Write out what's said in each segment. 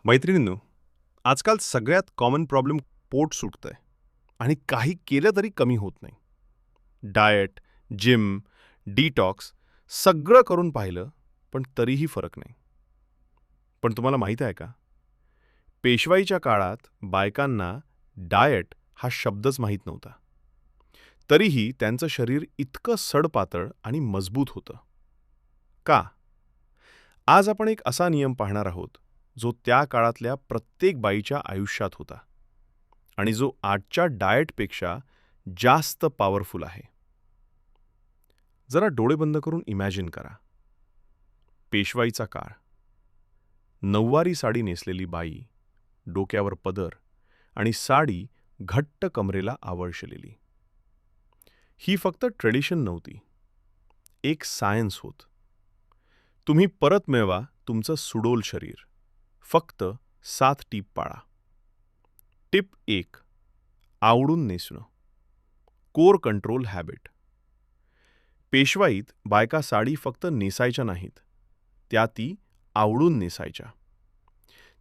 मैत्रिणींनो, आजकाल सगळ्यात कॉमन प्रॉब्लेम पोट सुटतंय आणि काही केलं तरी कमी होत नाही. डाएट, जिम, डिटॉक्स सगळं करून पाहिलं, पण तरीही फरक नाही. पण तुम्हाला माहीत आहे का? पेशवाईच्या काळात बायकांना डाएट हा शब्दच माहीत नव्हता. तरीही त्यांचं शरीर इतकं सडपातळ आणि मजबूत होतं. का? आज आपण एक असा नियम पाहणार आहोत, जो त्या काळातल्या प्रत्येक बाईच्या आयुष्यात होता आणि जो आजच्या डाएटपेक्षा जास्त पॉवरफुल आहे. जरा डोळे बंद करून इमॅजिन करा. पेशवाईचा काळ. नऊवारी साडी नेसलेली बाई, डोक्यावर पदर आणि साडी घट्ट कमरेला आवळलेली. ही फक्त ट्रेडिशन नव्हती, एक सायन्स होत. तुम्ही परत मिळवा तुमचं सुडोल शरीर. फक्त 7 टीप पाळा. टिप 1. आवडून नेसणं. Core control habit. पेशवाईत बायका साडी फक्त नेसायच्या नाहीत, त्या ती आवडून नेसायच्या.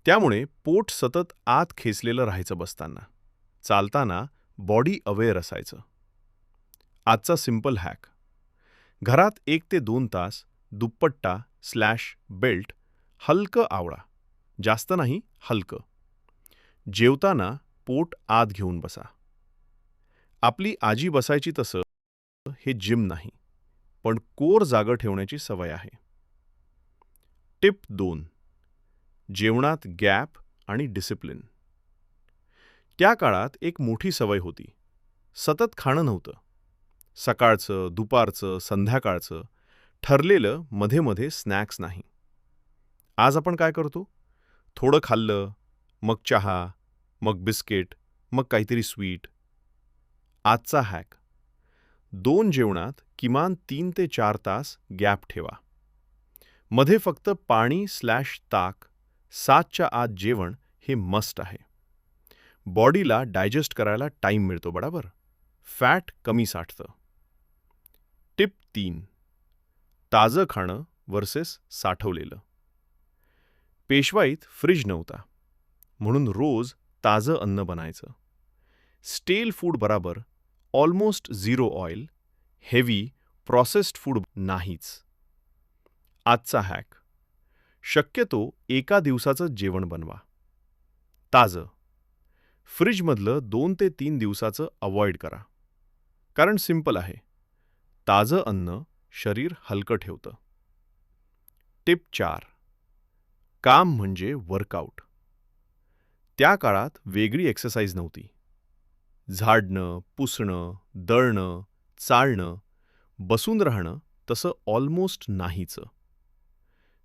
त्यामुळे पोट सतत आत खेचलेलं राहायचं बसताना. चालताना बॉडी अवेअर असायचं. आजचा सिंपल हॅक. घरात 1 ते 2 तास दुपट्टा/बेल्ट हलकं आवळा. जास्त नाही, हलकं. जेवताना पोट आत घेऊन बसा. आपली आजी बसायची तसं. हे जिम नाही, पण कोर जागं ठेवण्याची सवय आहे. टिप 2. जेवणात गॅप आणि डिसिप्लिन. त्या काळात एक मोठी सवय होती. सतत खाणं नव्हतं. सकाळचं, दुपारचं, संध्याकाळचं ठरलेलं, मध्ये स्नॅक्स नाही. आज आपण काय करतो? थोडं खाल्लं, मग चहा, मग बिस्किट, मग काहीतरी स्वीट. आजचा हॅक. 2 जेवणात किमान 3 ते 4 तास गॅप ठेवा. मध्ये फक्त पाणी/ताक. 7च्या आत जेवण हे मस्ट आहे. बॉडीला डायजेस्ट करायला टाईम मिळतो बरोबर. फॅट कमी साठतं. टिप 3. ताजं खाणं वर्सेस साठवलेलं. पेशवाईत फ्रिज नव्हता, म्हणून रोज ताजं अन्न बनायचं. स्टेल फूड बरोबर almost 0 oil, heavy, processed food नाहीच. आजचा हॅक. शक्यतो एका दिवसाचं जेवण बनवा. ताजं. फ्रिजमधलं 2 ते 3 दिवसाचं अवॉइड करा. कारण सिंपल आहे. ताजं अन्न शरीर हलकं ठेवतं. टिप 4. काम म्हणजे वर्कआउट. त्या काळात वेगळी एक्सरसाइज नव्हती. झाडणं, पुसणं, दळणं, चालणं, बसून राहणं तसं ऑलमोस्ट नाहीचं.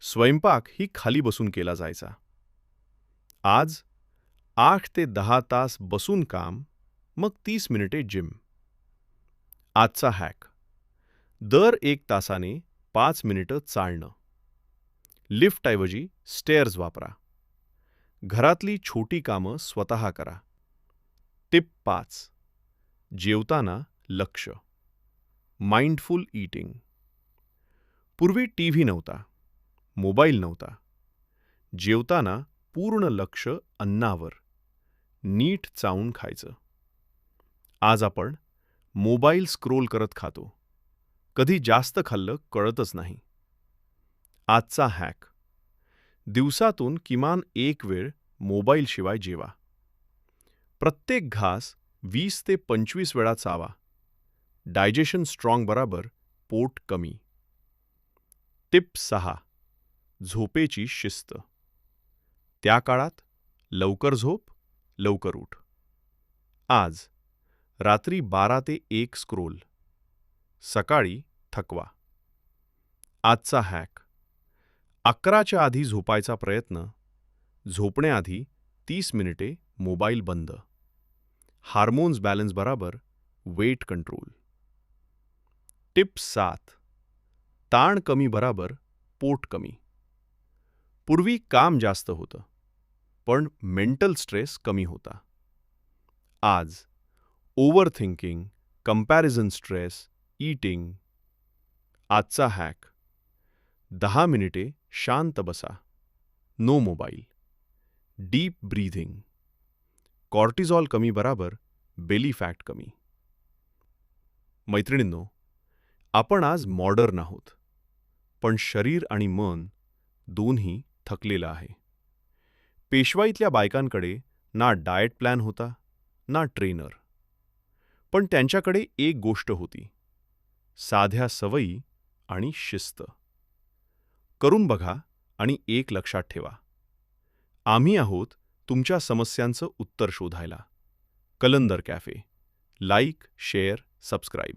स्वयंपाक ही खाली बसून केला जायचा. आज 8 ते 10 तास बसून काम, मग 30 मिनिटे जिम. आजचा हॅक. दर 1 तासाने 5 मिनिटं चालणं. लिफ्टऐवजी स्टेअर्स वापरा. घरातली छोटी कामं स्वतः करा. टिप 5. जेवताना लक्ष. Mindful eating. पूर्वी टीव्ही नव्हता, मोबाईल नव्हता. जेवताना पूर्ण लक्ष अन्नावर. नीट चावून खायचं. आज आपण मोबाईल स्क्रोल करत खातो. कधी जास्त खाल्लं कळतच नाही. आजचा हॅक. दिवसातून किमान 1 वेळ मोबाईलशिवाय जेवा. प्रत्येक घास 20 ते 25 वेळा चावा. डायजेशन स्ट्रॉंग बरोबर पोट कमी. टिप 6. झोपेची शिस्त. त्या काळात लवकर झोप, लवकर उठ. आज रात्री 12 ते 1 स्क्रोल. सकाळी थकवा. आजचा हॅक. 11च्या आधी झोपायचा प्रयत्न. झोपण्याआधी 30 मिनिटे मोबाईल बंद. हार्मोन्स बॅलन्स बरोबर वेट कंट्रोल. टिप 7. ताण कमी बरोबर पोट कमी. पूर्वी काम जास्त होतं, पण मेंटल स्ट्रेस कमी होता. आज over thinking, comparison stress, eating. आजचा हॅक. 10 मिनिटे शांत बसा. No mobile. Deep breathing. Cortisol कमी बराबर बेली फॅट कमी. मैत्रिणींनो, आपण आज मॉडर्न आहोत, पण शरीर आणि मन दोन्ही थकलेलं आहे. पेशवाईतल्या बायकांकडे ना डाएट प्लॅन होता, ना ट्रेनर. पण त्यांच्याकडे एक गोष्ट होती, साध्या सवयी आणि शिस्त. करून बघा आणि एक लक्षात ठेवा, आम्ही आहोत तुमच्या समस्यांचं उत्तर शोधायला. कलंदर कॅफे. Like, share, subscribe.